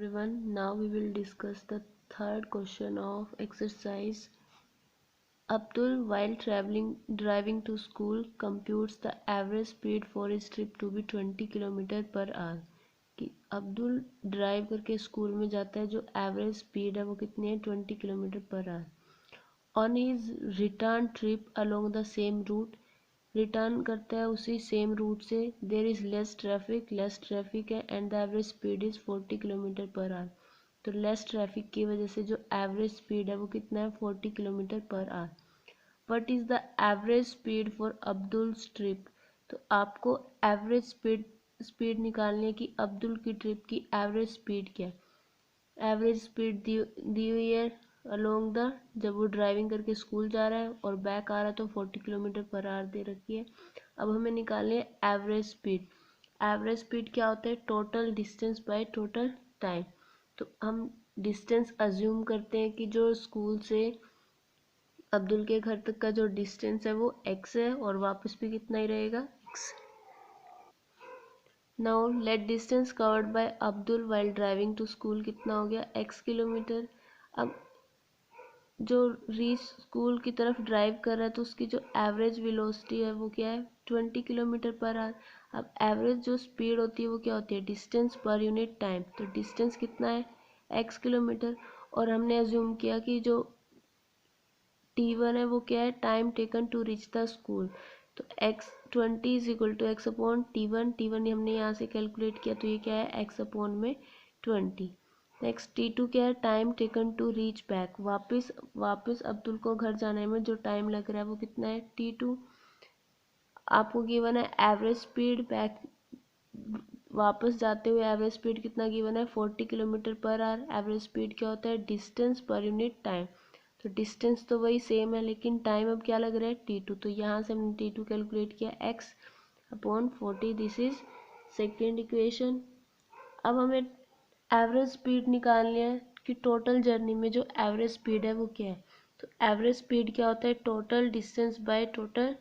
everyone. Now we will discuss the third question of exercise. Abdul, while driving to school, computes the average speed for his trip to be 20 kilometre per our. कि Abdul drive करके school में जाता है, जो average speed है वो कितनी है 20 kilometre per hour. On his return trip along the same route, return करता है उसी सेम रूट से. देर इज़ लेस ट्रैफिक है and the average speed is 40 kilometre per hour. तो लेस ट्रैफिक की वजह से जो एवरेज स्पीड है वो कितना है 40 kilometre per hour. What is the average speed for Abdul's trip. तो आपको एवरेज स्पीड निकालनी है कि अब्दुल की ट्रिप की एवरेज स्पीड क्या है. एवरेज स्पीड दी हुई है अलोंग द, जब वो ड्राइविंग करके स्कूल जा रहा है और बैक आ रहा है तो 40 किलोमीटर पर आवर दे रखी है. अब हमें निकालनी है एवरेज स्पीड. एवरेज स्पीड क्या होता है, total distance by total time. तो हम डिस्टेंस अज्यूम करते हैं कि जो स्कूल से अब्दुल के घर तक का जो डिस्टेंस है वो x है और वापस भी कितना ही रहेगा x. Now let distance covered by Abdul while driving to school कितना हो गया x किलोमीटर. अब जो रीच स्कूल की तरफ ड्राइव कर रहा है तो उसकी जो एवरेज वेलोसिटी है वो क्या है 20 किलोमीटर पर आवर. अब एवरेज जो स्पीड होती है वो क्या होती है डिस्टेंस पर यूनिट टाइम. तो डिस्टेंस कितना है x किलोमीटर और हमने अज्यूम किया कि जो t1 है वो क्या है time taken to reach the school. तो x 20 is equal to x upon T one हमने यहाँ से कैलकुलेट किया तो ये क्या है x अपॉन में 20. नेक्स्ट t2 क्या है time taken to reach back. वापस अब्दुल को घर जाने में जो टाइम लग रहा है वो कितना है t2. आपको गिवन है एवरेज स्पीड बैक वापस जाते हुए एवरेज स्पीड कितना गिवन है 40 kilometre per our. Average speed क्या होता है डिस्टेंस पर यूनिट टाइम. तो डिस्टेंस तो वही सेम है लेकिन टाइम अब क्या लग रहा है t2. तो यहाँ से हमने t2 कैलकुलेट किया x upon 40. This is second equation. अब हमें एवरेज स्पीड निकालनी है कि टोटल जर्नी में जो एवरेज स्पीड है वो क्या है. तो एवरेज स्पीड क्या होता है total distance by total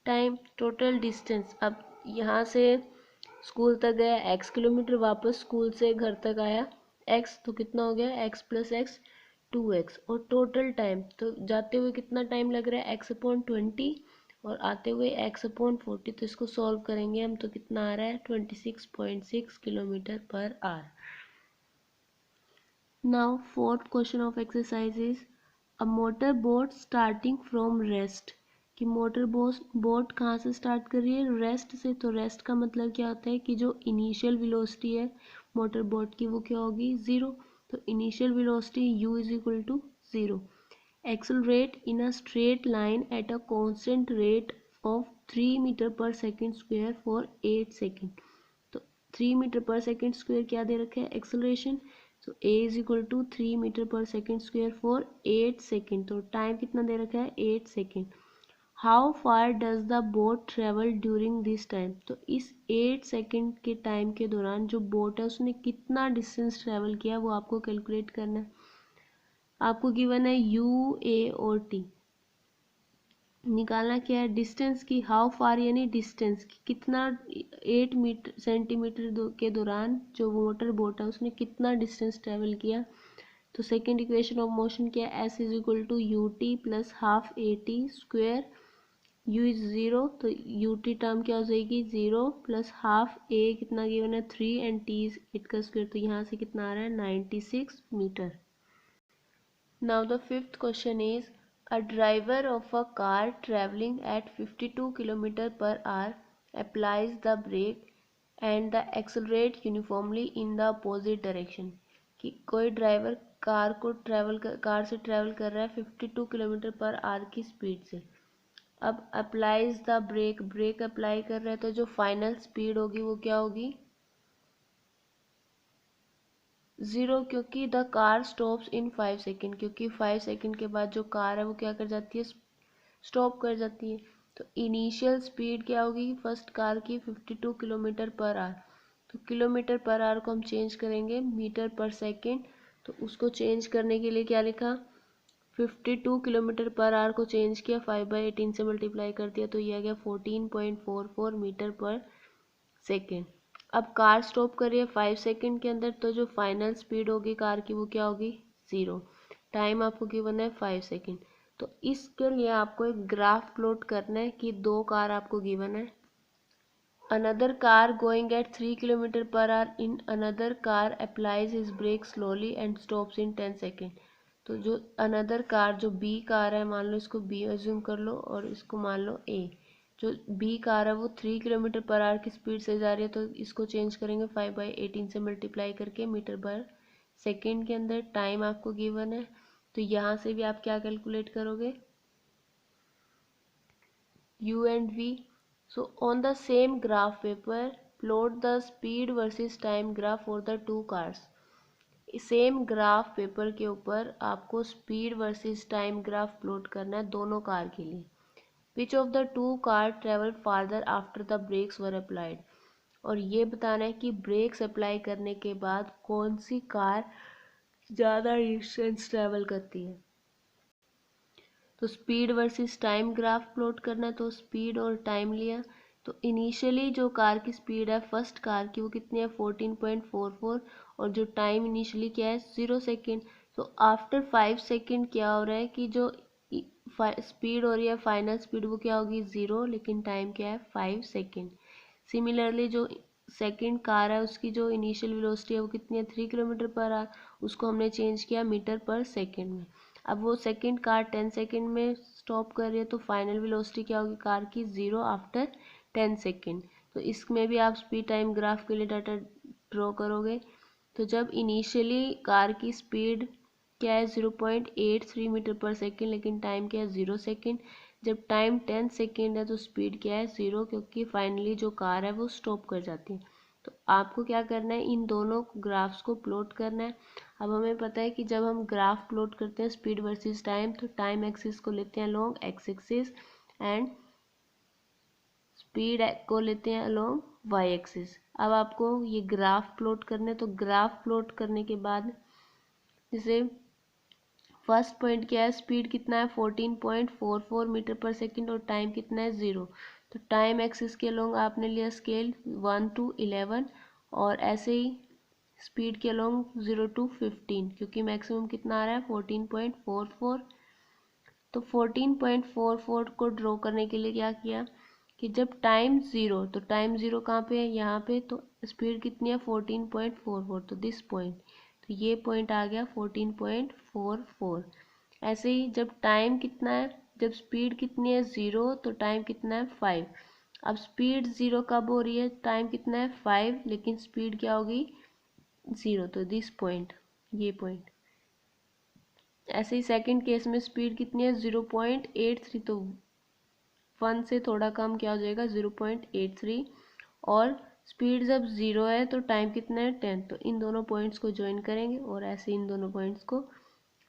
time. Total distance अब यहाँ से स्कूल तक गया x किलोमीटर, वापस स्कूल से घर तक आया x, तो कितना हो गया x प्लस एक्स 2x. और टोटल टाइम तो जाते हुए कितना टाइम लग रहा है x अपॉन 20 और आते हुए x अपॉन 40. तो इसको सॉल्व करेंगे हम तो कितना आ रहा है 26.6 kilometre per our. Now fourth question of exercise is a motor boat starting from rest. कि मोटर बोट कहाँ से स्टार्ट कर रही है रेस्ट से. तो रेस्ट का मतलब क्या होता है कि जो इनिशियल वेलोसिटी है मोटर बोट की वो क्या होगी 0. तो initial velocity u is equal to 0. Accelerate in a straight line at a constant rate of 3 metre per second square for 8 second. तो 3 मीटर पर सेकेंड स्क्वायर क्या दे रखा है acceleration. So a is equal to 3 metre per second square for 8 second. तो time कितना दे रखा है 8 second. How far does the boat travel during this time. तो इस 8 सेकेंड के टाइम के दौरान जो बोट है उसने कितना डिस्टेंस ट्रेवल किया वो आपको कैलकुलेट करना है. आपको गिवन है u a और t. निकालना क्या है डिस्टेंस की. हाउ फार यानी डिस्टेंस की कितना 8 सेंटीमीटर के दौरान जो मोटर बोट है उसने कितना डिस्टेंस ट्रेवल किया. तो सेकेंड इक्वेशन ऑफ मोशन क्या है S is equal to U T plus half A T square. U is 0 तो यू टी टर्म क्या हो जाएगी 0 प्लस हाफ ए कितना गिवन है 3 एंड टी इज 8 का स्क्वेयर. तो यहाँ से कितना आ रहा है 96 metre. Now the fifth question is a driver of a car traveling at 52 km per hour applies the brake and the accelerate uniformly in the opposite direction. कि कोई driver car से ट्रैवल कर रहा है 52 किलोमीटर पर आवर की speed से. अब applies the break apply कर रहा है तो जो फाइनल स्पीड होगी वो क्या होगी 0. क्योंकि the car stops in 5 second. क्योंकि 5 सेकेंड के बाद जो कार है वो क्या कर जाती है स्टॉप कर जाती है. तो इनिशियल स्पीड क्या होगी फर्स्ट कार की 52 किलोमीटर पर आवर. तो किलोमीटर पर आवर को हम चेंज करेंगे मीटर पर सेकेंड. तो उसको चेंज करने के लिए क्या लिखा 52 किलोमीटर पर आवर को चेंज किया 5/18 से मल्टीप्लाई कर दिया तो ये आ गया 14.44 मीटर पर सेकेंड. अब कार स्टॉप करिए 5 सेकंड के अंदर, तो जो फाइनल स्पीड होगी कार की वो क्या होगी, 0। टाइम आपको गिवन है 5 सेकंड। तो इसके लिए आपको एक ग्राफ प्लॉट करना है कि दो कार आपको गिवन है। Another car going at 3 kilometre per hour in another car applies his brake slowly and stops in 10 second. तो जो अनदर कार, जो बी कार है, मान लो इसको बी एज्यूम कर लो और इसको मान लो ए। जो बी कार है वो 3 किलोमीटर पर आवर की स्पीड से जा रही है, तो इसको चेंज करेंगे 5/18 से मल्टीप्लाई करके मीटर पर सेकेंड के अंदर। टाइम आपको गिवन है, तो यहाँ से भी आप क्या कैलकुलेट करोगे, u and v. So on the same graph paper plot the speed versus time graph for the two cars. Same graph paper के ऊपर आपको speed versus time graph plot करना है दोनों कार के लिए। Which of the two car travel farther after the brakes were applied. और ये बताना है कि ब्रेक्स अप्लाई करने के बाद कौन सी कार ज़्यादा डिस्टेंस ट्रेवल करती है। तो speed versus time graph plot करना है, तो स्पीड और टाइम लिया। तो इनिशियली जो कार की स्पीड है फर्स्ट कार की वो कितनी है 14.44, और जो टाइम इनिशियली क्या है 0 सेकेंड। तो आफ्टर 5 सेकेंड क्या हो रहा है कि जो स्पीड हो रही है फाइनल स्पीड वो क्या होगी 0, लेकिन टाइम क्या है 5 सेकेंड। सिमिलरली जो सेकेंड कार है उसकी जो इनिशियल वेलोसिटी है वो कितनी है 3 किलोमीटर पर आवर, उसको हमने चेंज किया मीटर पर सेकेंड में। अब वो सेकेंड कार 10 सेकेंड में स्टॉप कर रही है, तो फाइनल वेलोसिटी क्या होगी कार की 0 आफ्टर 10 सेकेंड। तो इसमें भी आप स्पीड टाइम ग्राफ के लिए डाटा ड्रॉ करोगे। तो जब इनिशियली कार की स्पीड क्या है 0.83 मीटर पर सेकेंड, लेकिन टाइम क्या है 0 सेकेंड। जब टाइम 10 सेकेंड है तो स्पीड क्या है 0, क्योंकि फाइनली जो कार है वो स्टॉप कर जाती है। तो आपको क्या करना है, इन दोनों ग्राफ्स को प्लॉट करना है। अब हमें पता है कि जब हम ग्राफ प्लॉट करते हैं स्पीड वर्सेस टाइम, तो टाइम एक्सिस को लेते हैं along x axis and speed को लेते हैं अलोंग वाई एक्सिस। अब आपको ये ग्राफ प्लॉट करने, तो ग्राफ प्लॉट करने के बाद जैसे फर्स्ट पॉइंट क्या है, स्पीड कितना है 14.44 मीटर पर सेकेंड और टाइम कितना है 0। तो टाइम एक्सिस के अलोंग आपने लिया स्केल 1 to 11, और ऐसे ही स्पीड के अलोंग 0 to 15, क्योंकि मैक्सिमम कितना आ रहा है 14.44। तो 14.44 को ड्रॉ करने के लिए क्या किया कि जब टाइम 0, तो टाइम 0 कहाँ पे है यहाँ पे, तो स्पीड कितनी है 14.44, तो दिस पॉइंट, तो ये पॉइंट आ गया 14.44। ऐसे ही जब टाइम कितना है, जब स्पीड कितनी है 0 तो टाइम कितना है 5। अब स्पीड 0 कब हो रही है, टाइम कितना है 5, लेकिन स्पीड क्या होगी 0, तो दिस पॉइंट, ये पॉइंट। ऐसे ही सेकंड केस में स्पीड कितनी है 0.83, तो 1 से थोड़ा कम क्या हो जाएगा 0.83, और स्पीड जब 0 है तो टाइम कितना है 10। तो इन दोनों पॉइंट्स को ज्वाइन करेंगे और ऐसे इन दोनों पॉइंट्स को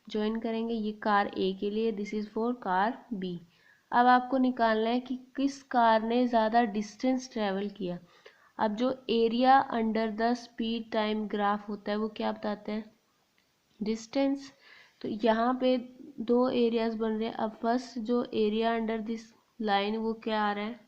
ज्वाइन करेंगे। ये कार ए के लिए, this is for car B. अब आपको निकालना है कि किस कार ने ज़्यादा डिस्टेंस ट्रैवल किया। अब जो area under the speed time graph होता है वो क्या बताते हैं, डिस्टेंस। तो यहाँ पे दो एरियाज बन रहे हैं। अब फर्स्ट जो एरिया अंडर दिस लाइन वो क्या आ रहा है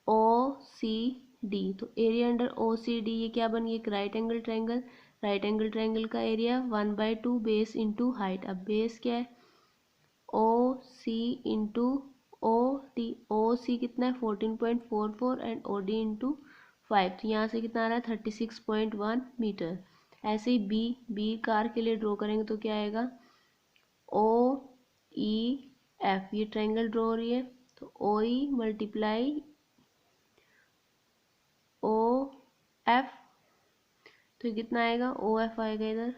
ओ सी डी। तो area under O C D ये क्या बन गई, एक right angle triangle. Right angle triangle का एरिया 1/2 बेस इंटू हाइट। अब बेस क्या है ओ सी इंटू ओ डी। ओ सी कितना है 14.44 एंड ओ डी इंटू 5। तो यहाँ से कितना आ रहा है 36.1 मीटर। ऐसे ही बी कार के लिए ड्रॉ करेंगे तो क्या आएगा ओ ई एफ, ये ट्रायंगल ड्रॉ हो रही है, तो ओ ई मल्टीप्लाई ओ एफ, तो कितना आएगा ओ एफ आएगा इधर,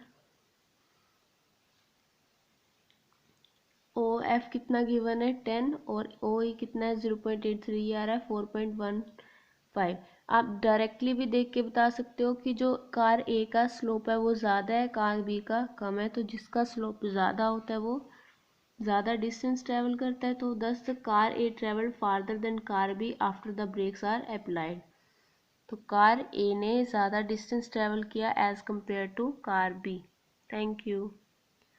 ओ एफ कितना गिवन है 10, और ओ ई कितना है 0.83, ये आ रहा है 4.15। आप डायरेक्टली भी देख के बता सकते हो कि जो कार ए का स्लोप है वो ज़्यादा है, कार बी का कम है। तो जिसका स्लोप ज़्यादा होता है वो ज़्यादा डिस्टेंस ट्रैवल करता है। तो thus car A travel farther than car B after the brakes are applied. तो कार ए ने ज़्यादा डिस्टेंस ट्रैवल किया as compared to car B. Thank you.